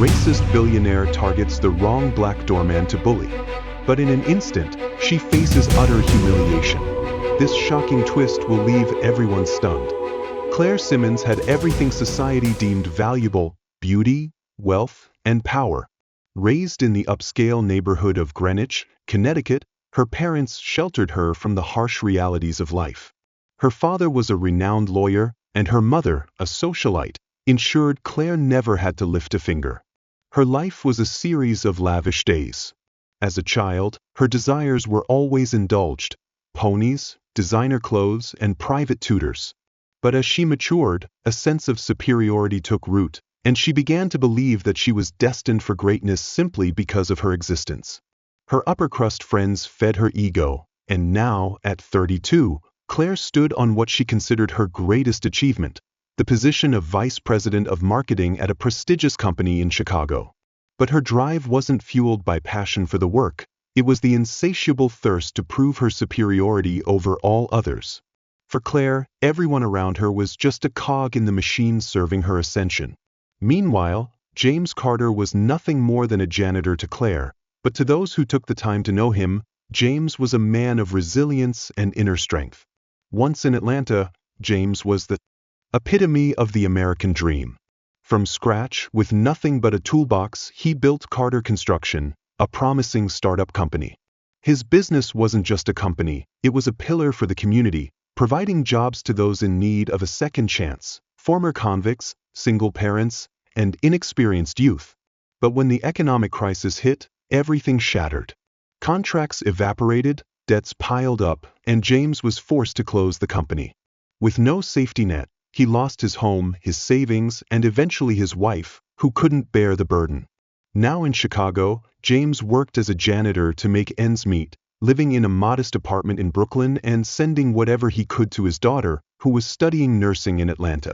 racist billionaire targets the wrong Black Doorman to bully. But in an instant, she faces utter humiliation. This shocking twist will leave everyone stunned. Claire Simmons had everything society deemed valuable: beauty, wealth, and power. Raised in the upscale neighborhood of Greenwich, Connecticut, her parents sheltered her from the harsh realities of life. Her father was a renowned lawyer, and her mother, a socialite, ensured Claire never had to lift a finger. Her life was a series of lavish days. As a child, her desires were always indulged: ponies, designer clothes, and private tutors. But as she matured, a sense of superiority took root, and she began to believe that she was destined for greatness simply because of her existence. Her upper-crust friends fed her ego, and now, at 32, Claire stood on what she considered her greatest achievement: the position of vice president of marketing at a prestigious company in Chicago. But her drive wasn't fueled by passion for the work. It was the insatiable thirst to prove her superiority over all others. For Claire, everyone around her was just a cog in the machine serving her ascension. Meanwhile, James Carter was nothing more than a janitor to Claire, but to those who took the time to know him, James was a man of resilience and inner strength. Once in Atlanta, James was the epitome of the American dream. From scratch, with nothing but a toolbox, he built Carter Construction, a promising startup company. His business wasn't just a company, it was a pillar for the community, providing jobs to those in need of a second chance: former convicts, single parents, and inexperienced youth. But when the economic crisis hit, everything shattered. Contracts evaporated, debts piled up, and James was forced to close the company. With no safety net, he lost his home, his savings, and eventually his wife, who couldn't bear the burden. Now in Chicago, James worked as a janitor to make ends meet, living in a modest apartment in Brooklyn and sending whatever he could to his daughter, who was studying nursing in Atlanta.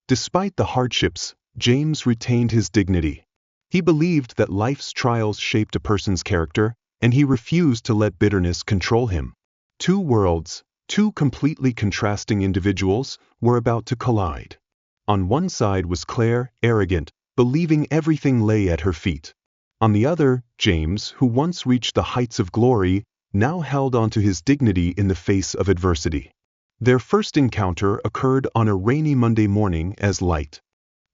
Despite the hardships, James retained his dignity. He believed that life's trials shaped a person's character, and he refused to let bitterness control him. Two worlds, two completely contrasting individuals, were about to collide. On one side was Claire, arrogant, believing everything lay at her feet. On the other, James, who once reached the heights of glory, now held on to his dignity in the face of adversity. Their first encounter occurred on a rainy Monday morning as light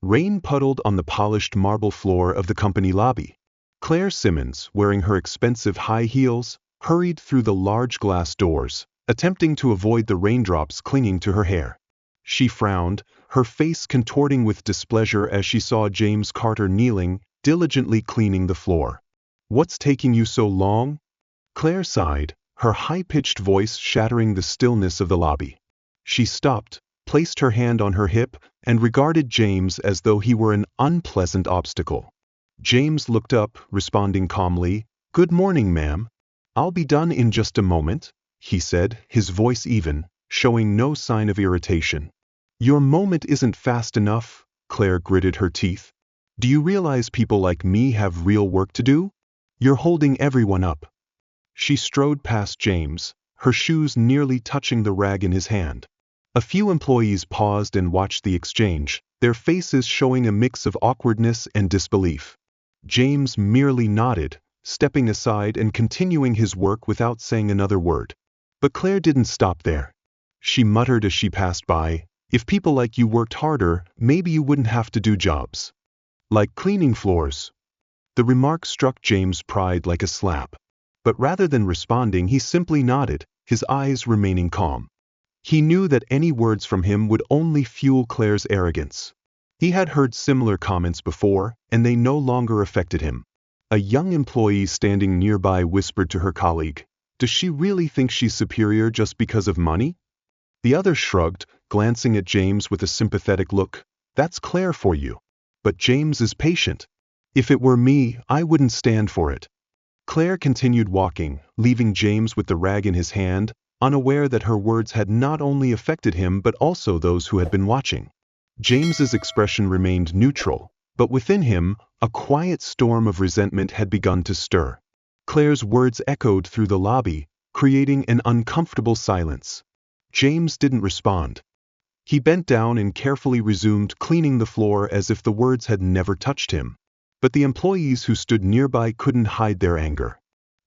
rain puddled on the polished marble floor of the company lobby. Claire Simmons, wearing her expensive high heels, hurried through the large glass doors, attempting to avoid the raindrops clinging to her hair. She frowned, her face contorting with displeasure as she saw James Carter kneeling, diligently cleaning the floor. "What's taking you so long?" Claire sighed, her high-pitched voice shattering the stillness of the lobby. She stopped, placed her hand on her hip, and regarded James as though he were an unpleasant obstacle. James looked up, responding calmly, "Good morning, ma'am. I'll be done in just a moment," he said, his voice even, showing no sign of irritation. "Your moment isn't fast enough," Claire gritted her teeth. "Do you realize people like me have real work to do? You're holding everyone up." She strode past James, her shoes nearly touching the rag in his hand. A few employees paused and watched the exchange, their faces showing a mix of awkwardness and disbelief. James merely nodded, stepping aside and continuing his work without saying another word. But Claire didn't stop there. She muttered as she passed by, "If people like you worked harder, maybe you wouldn't have to do jobs like cleaning floors." The remark struck James' pride like a slap. But rather than responding, he simply nodded, his eyes remaining calm. He knew that any words from him would only fuel Claire's arrogance. He had heard similar comments before, and they no longer affected him. A young employee standing nearby whispered to her colleague, "Does she really think she's superior just because of money?" The other shrugged, glancing at James with a sympathetic look. "That's Claire for you. But James is patient. If it were me, I wouldn't stand for it." Claire continued walking, leaving James with the rag in his hand, unaware that her words had not only affected him but also those who had been watching. James's expression remained neutral, but within him, a quiet storm of resentment had begun to stir. Claire's words echoed through the lobby, creating an uncomfortable silence. James didn't respond. He bent down and carefully resumed cleaning the floor as if the words had never touched him. But the employees who stood nearby couldn't hide their anger.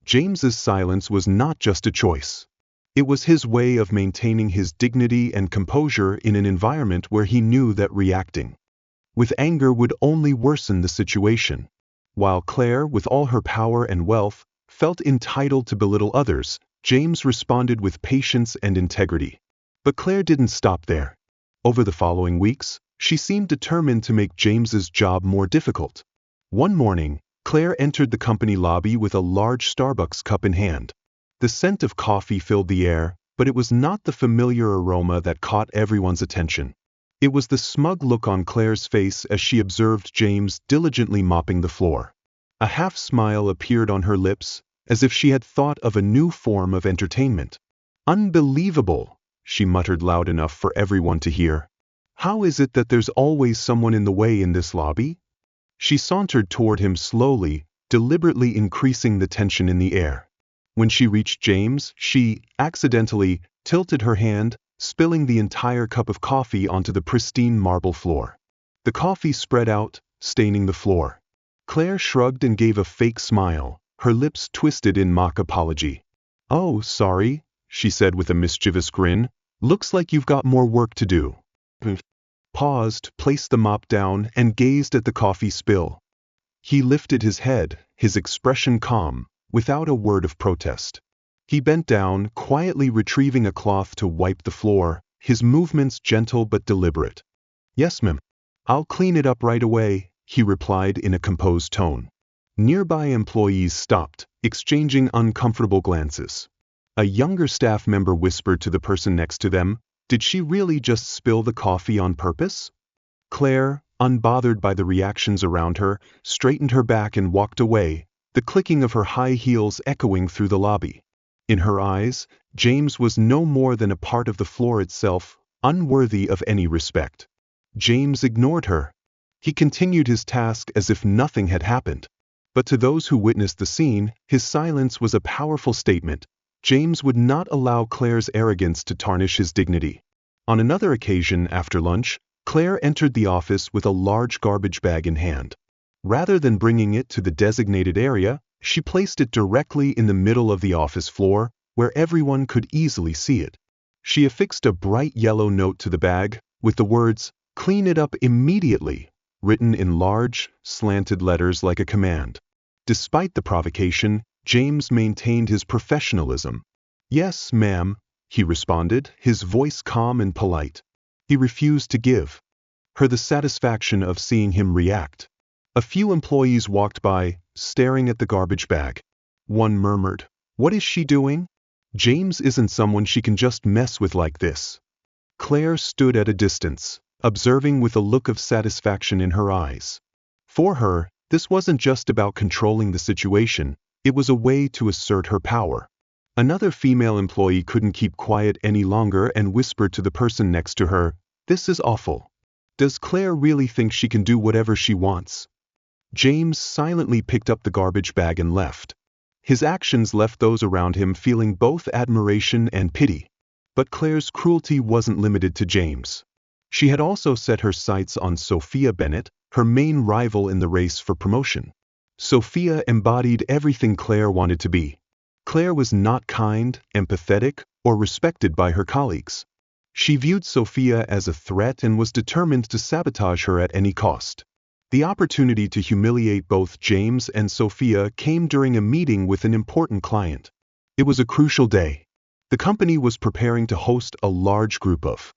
James's silence was not just a choice. It was his way of maintaining his dignity and composure in an environment where he knew that reacting with anger would only worsen the situation. While Claire, with all her power and wealth, felt entitled to belittle others, James responded with patience and integrity. But Claire didn't stop there. Over the following weeks, she seemed determined to make James's job more difficult. One morning, Claire entered the company lobby with a large Starbucks cup in hand. The scent of coffee filled the air, but it was not the familiar aroma that caught everyone's attention. It was the smug look on Claire's face as she observed James diligently mopping the floor. A half-smile appeared on her lips, as if she had thought of a new form of entertainment. "Unbelievable," she muttered loud enough for everyone to hear. "How is it that there's always someone in the way in this lobby?" She sauntered toward him slowly, deliberately increasing the tension in the air. When she reached James, she, accidentally, tilted her hand, spilling the entire cup of coffee onto the pristine marble floor. The coffee spread out, staining the floor. Claire shrugged and gave a fake smile, her lips twisted in mock apology. "Oh, sorry," she said with a mischievous grin. "Looks like you've got more work to do." Paused, placed the mop down, and gazed at the coffee spill. He lifted his head, his expression calm, without a word of protest. He bent down, quietly retrieving a cloth to wipe the floor, his movements gentle but deliberate. "Yes, ma'am. I'll clean it up right away," he replied in a composed tone. Nearby employees stopped, exchanging uncomfortable glances. A younger staff member whispered to the person next to them, "Did she really just spill the coffee on purpose?" Claire, unbothered by the reactions around her, straightened her back and walked away, the clicking of her high heels echoing through the lobby. In her eyes, James was no more than a part of the floor itself, unworthy of any respect. James ignored her. He continued his task as if nothing had happened. But to those who witnessed the scene, his silence was a powerful statement. James would not allow Claire's arrogance to tarnish his dignity. On another occasion after lunch, Claire entered the office with a large garbage bag in hand. Rather than bringing it to the designated area, she placed it directly in the middle of the office floor, where everyone could easily see it. She affixed a bright yellow note to the bag, with the words, "Clean it up immediately," written in large, slanted letters like a command. Despite the provocation, James maintained his professionalism. "Yes, ma'am," he responded, his voice calm and polite. He refused to give her the satisfaction of seeing him react. A few employees walked by, staring at the garbage bag. One murmured, "What is she doing? James isn't someone she can just mess with like this." Claire stood at a distance, observing with a look of satisfaction in her eyes. For her, this wasn't just about controlling the situation, it was a way to assert her power. Another female employee couldn't keep quiet any longer and whispered to the person next to her, "This is awful. Does Claire really think she can do whatever she wants?" James silently picked up the garbage bag and left. His actions left those around him feeling both admiration and pity. But Claire's cruelty wasn't limited to James. She had also set her sights on Sophia Bennett, her main rival in the race for promotion. Sophia embodied everything Claire wanted to be. Claire was not kind, empathetic, or respected by her colleagues. She viewed Sophia as a threat and was determined to sabotage her at any cost. The opportunity to humiliate both James and Sophia came during a meeting with an important client. It was a crucial day. The company was preparing to host a large group of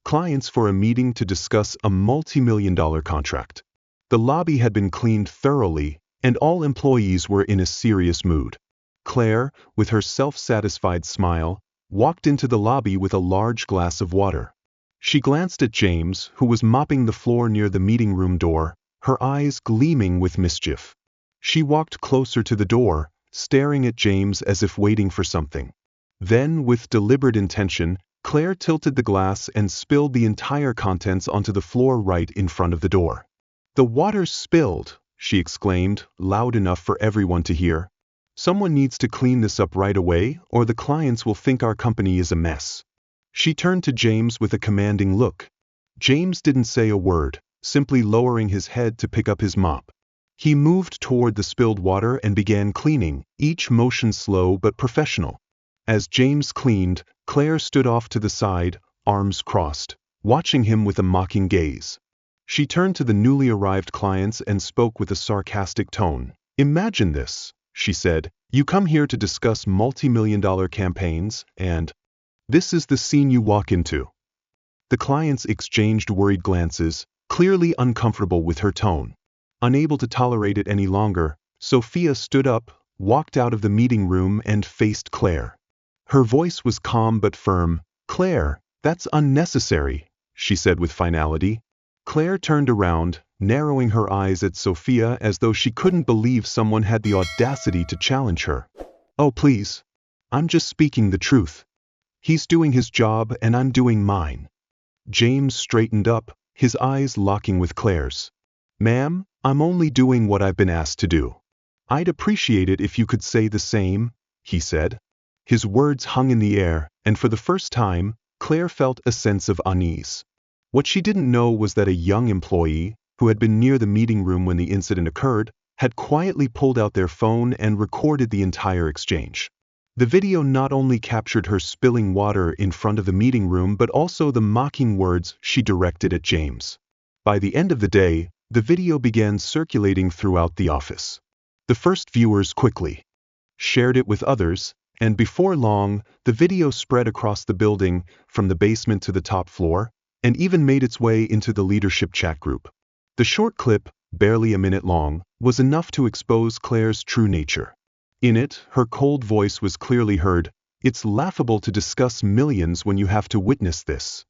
clients for a meeting to discuss a multi-million-dollar contract. The lobby had been cleaned thoroughly, and all employees were in a serious mood. Claire, with her self-satisfied smile, walked into the lobby with a large glass of water. She glanced at James, who was mopping the floor near the meeting room door, her eyes gleaming with mischief. She walked closer to the door, staring at James as if waiting for something. Then, with deliberate intention, Claire tilted the glass and spilled the entire contents onto the floor right in front of the door. "The water's spilled," she exclaimed, loud enough for everyone to hear. "Someone needs to clean this up right away, or the clients will think our company is a mess." She turned to James with a commanding look. James didn't say a word, simply lowering his head to pick up his mop. He moved toward the spilled water and began cleaning, each motion slow but professional. As James cleaned, Claire stood off to the side, arms crossed, watching him with a mocking gaze. She turned to the newly arrived clients and spoke with a sarcastic tone. "Imagine this," she said. "You come here to discuss multi-million-dollar campaigns, and this is the scene you walk into." The clients exchanged worried glances, clearly uncomfortable with her tone. Unable to tolerate it any longer, Sophia stood up, walked out of the meeting room and faced Claire. Her voice was calm but firm. "Claire, that's unnecessary," she said with finality. Claire turned around, narrowing her eyes at Sophia as though she couldn't believe someone had the audacity to challenge her. "Oh please. I'm just speaking the truth. He's doing his job and I'm doing mine." James straightened up, his eyes locking with Claire's. "Ma'am, I'm only doing what I've been asked to do." "I'd appreciate it if you could say the same," he said. His words hung in the air, and for the first time, Claire felt a sense of unease. What she didn't know was that a young employee, who had been near the meeting room when the incident occurred, had quietly pulled out their phone and recorded the entire exchange. The video not only captured her spilling water in front of the meeting room but also the mocking words she directed at James. By the end of the day, the video began circulating throughout the office. The first viewers quickly shared it with others, and before long, the video spread across the building, from the basement to the top floor, and even made its way into the leadership chat group. The short clip, barely a minute long, was enough to expose Claire's true nature. In it, her cold voice was clearly heard. "It's laughable to discuss millions when you have to witness this."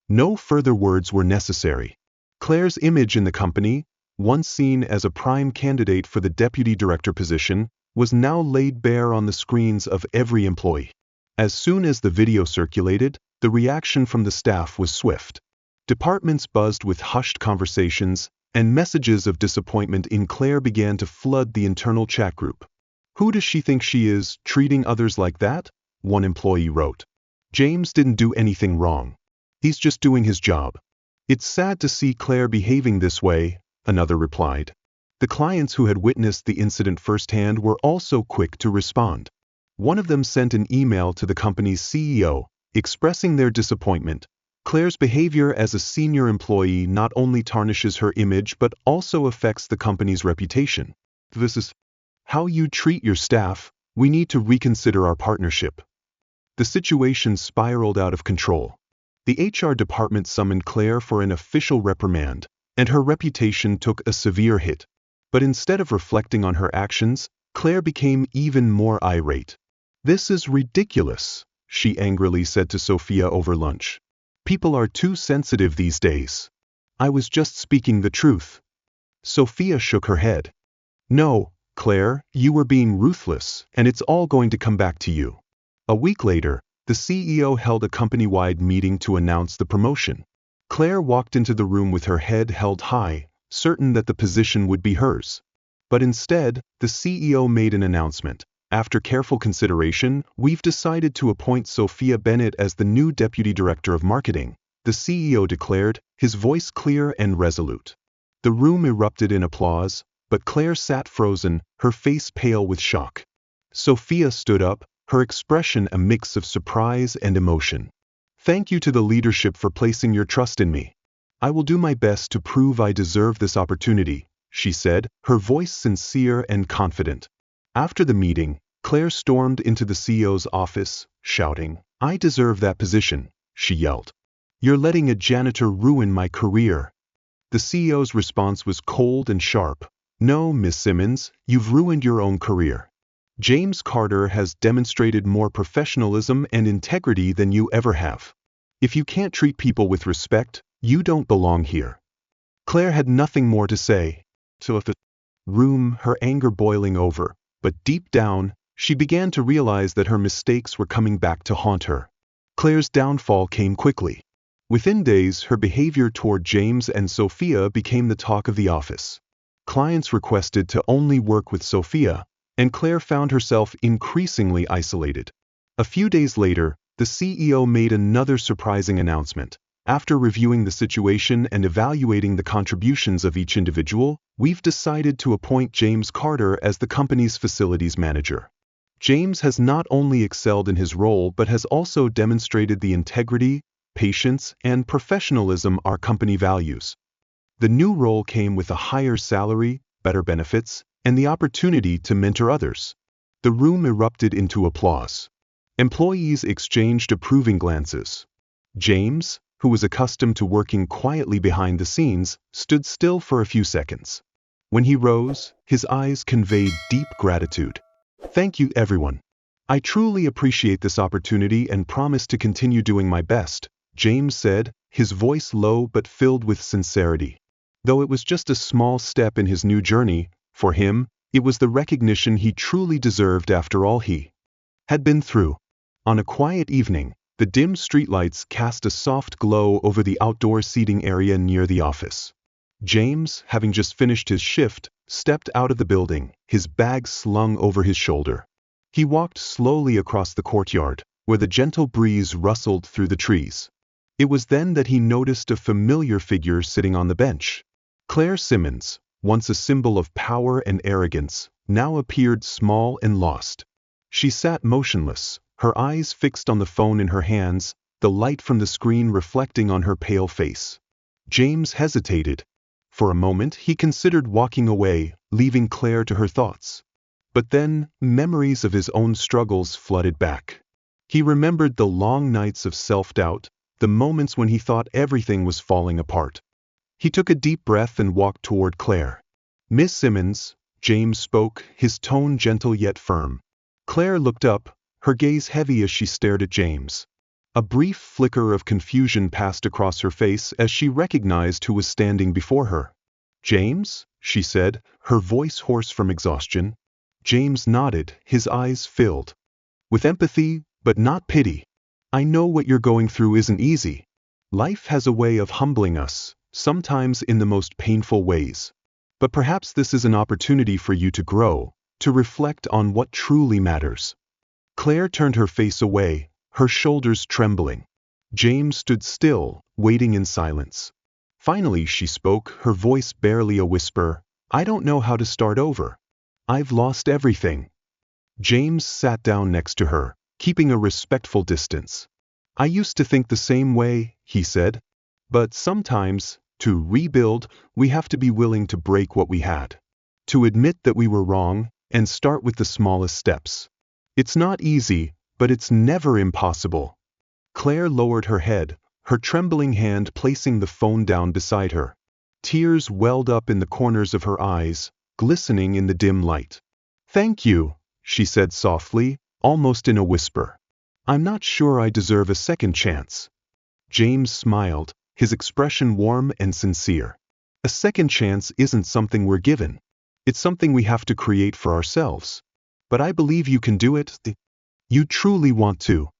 No further words were necessary. Claire's image in the company, once seen as a prime candidate for the deputy director position, was now laid bare on the screens of every employee. As soon as the video circulated, the reaction from the staff was swift. Departments buzzed with hushed conversations, and messages of disappointment in Claire began to flood the internal chat group. "Who does she think she is, treating others like that?" one employee wrote. "James didn't do anything wrong. He's just doing his job." "It's sad to see Claire behaving this way," another replied. The clients who had witnessed the incident firsthand were also quick to respond. One of them sent an email to the company's CEO, expressing their disappointment. "Claire's behavior as a senior employee not only tarnishes her image but also affects the company's reputation. This is how you treat your staff. We need to reconsider our partnership." The situation spiraled out of control. The HR department summoned Claire for an official reprimand, and her reputation took a severe hit. But instead of reflecting on her actions, Claire became even more irate. "This is ridiculous," she angrily said to Sophia over lunch. "People are too sensitive these days." "I was just speaking the truth." Sophia shook her head. "No, Claire, you were being ruthless, and it's all going to come back to you." A week later, the CEO held a company-wide meeting to announce the promotion. Claire walked into the room with her head held high, certain that the position would be hers. But instead, the CEO made an announcement. "After careful consideration, we've decided to appoint Sophia Bennett as the new Deputy Director of Marketing," the CEO declared, his voice clear and resolute. The room erupted in applause, but Claire sat frozen, her face pale with shock. Sophia stood up, her expression a mix of surprise and emotion. "Thank you to the leadership for placing your trust in me. I will do my best to prove I deserve this opportunity," she said, her voice sincere and confident. After the meeting, Claire stormed into the CEO's office, shouting, "I deserve that position," she yelled. "You're letting a janitor ruin my career." The CEO's response was cold and sharp. "No, Miss Simmons, you've ruined your own career. James Carter has demonstrated more professionalism and integrity than you ever have. If you can't treat people with respect, you don't belong here." Claire had nothing more to say. So if the room, her anger boiling over, but deep down, she began to realize that her mistakes were coming back to haunt her. Claire's downfall came quickly. Within days, her behavior toward James and Sophia became the talk of the office. Clients requested to only work with Sophia, and Claire found herself increasingly isolated. A few days later, the CEO made another surprising announcement. After reviewing the situation and evaluating the contributions of each individual, we've decided to appoint James Carter as the company's facilities manager. James has not only excelled in his role but has also demonstrated the integrity, patience, and professionalism our company values. The new role came with a higher salary, better benefits, and the opportunity to mentor others. The room erupted into applause. Employees exchanged approving glances. James, who was accustomed to working quietly behind the scenes, stood still for a few seconds. When he rose, his eyes conveyed deep gratitude. "Thank you, everyone. I truly appreciate this opportunity and promise to continue doing my best," James said, his voice low but filled with sincerity. Though it was just a small step in his new journey, for him, it was the recognition he truly deserved after all he had been through. On a quiet evening, the dim streetlights cast a soft glow over the outdoor seating area near the office. James, having just finished his shift, stepped out of the building, his bag slung over his shoulder. He walked slowly across the courtyard, where the gentle breeze rustled through the trees. It was then that he noticed a familiar figure sitting on the bench. Claire Simmons, once a symbol of power and arrogance, now appeared small and lost. She sat motionless, her eyes fixed on the phone in her hands, the light from the screen reflecting on her pale face. James hesitated. For a moment he considered walking away, leaving Claire to her thoughts. But then, memories of his own struggles flooded back. He remembered the long nights of self-doubt, the moments when he thought everything was falling apart. He took a deep breath and walked toward Claire. "Miss Simmons," James spoke, his tone gentle yet firm. Claire looked up, her gaze heavy as she stared at James. A brief flicker of confusion passed across her face as she recognized who was standing before her. "James?" she said, her voice hoarse from exhaustion. James nodded, his eyes filled with empathy, but not pity. "I know what you're going through isn't easy. Life has a way of humbling us, sometimes in the most painful ways. But perhaps this is an opportunity for you to grow, to reflect on what truly matters." Claire turned her face away, her shoulders trembling. James stood still, waiting in silence. Finally she spoke, her voice barely a whisper. "I don't know how to start over. I've lost everything." James sat down next to her, keeping a respectful distance. "I used to think the same way," he said. "But sometimes, to rebuild, we have to be willing to break what we had. To admit that we were wrong, and start with the smallest steps. It's not easy, but it's never impossible." Claire lowered her head, her trembling hand placing the phone down beside her. Tears welled up in the corners of her eyes, glistening in the dim light. "Thank you," she said softly, almost in a whisper. "I'm not sure I deserve a second chance." James smiled, his expression warm and sincere. "A second chance isn't something we're given. It's something we have to create for ourselves. But I believe you can do it. You truly want to."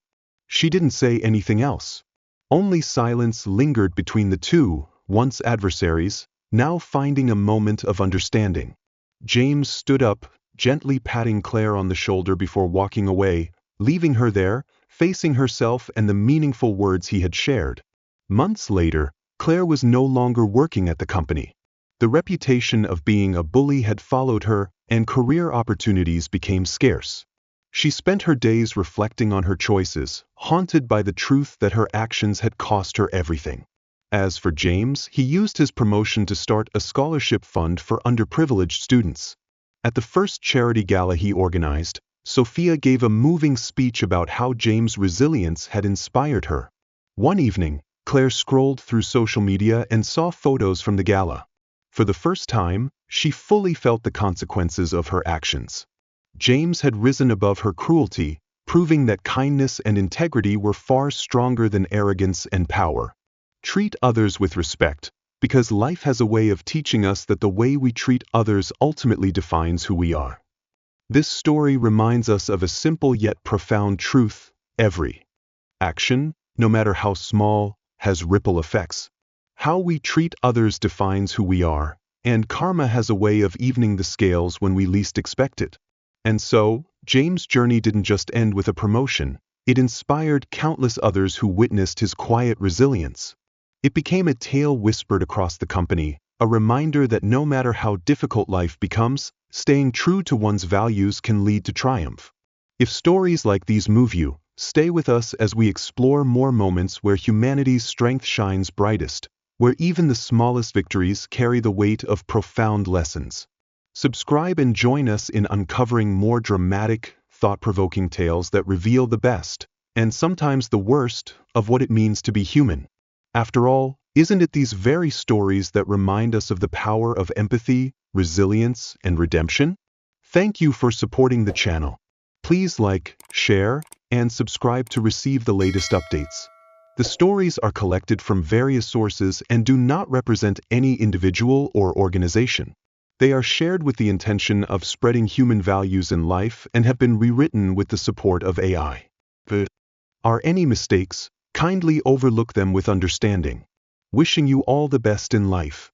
She didn't say anything else. Only silence lingered between the two, once adversaries, now finding a moment of understanding. James stood up, gently patting Claire on the shoulder before walking away, leaving her there, facing herself and the meaningful words he had shared. Months later, Claire was no longer working at the company. The reputation of being a bully had followed her, and career opportunities became scarce. She spent her days reflecting on her choices, haunted by the truth that her actions had cost her everything. As for James, he used his promotion to start a scholarship fund for underprivileged students. At the first charity gala he organized, Sophia gave a moving speech about how James' resilience had inspired her. One evening, Claire scrolled through social media and saw photos from the gala. For the first time, she fully felt the consequences of her actions. James had risen above her cruelty, proving that kindness and integrity were far stronger than arrogance and power. Treat others with respect, because life has a way of teaching us that the way we treat others ultimately defines who we are. This story reminds us of a simple yet profound truth: every action, no matter how small, has ripple effects. How we treat others defines who we are, and karma has a way of evening the scales when we least expect it. And so, James' journey didn't just end with a promotion, it inspired countless others who witnessed his quiet resilience. It became a tale whispered across the company, a reminder that no matter how difficult life becomes, staying true to one's values can lead to triumph. If stories like these move you, stay with us as we explore more moments where humanity's strength shines brightest, where even the smallest victories carry the weight of profound lessons. Subscribe and join us in uncovering more dramatic, thought-provoking tales that reveal the best, and sometimes the worst, of what it means to be human. After all, isn't it these very stories that remind us of the power of empathy, resilience, and redemption? Thank you for supporting the channel. Please like, share, and subscribe to receive the latest updates. The stories are collected from various sources and do not represent any individual or organization. They are shared with the intention of spreading human values in life and have been rewritten with the support of AI. Are any mistakes? Kindly overlook them with understanding. Wishing you all the best in life.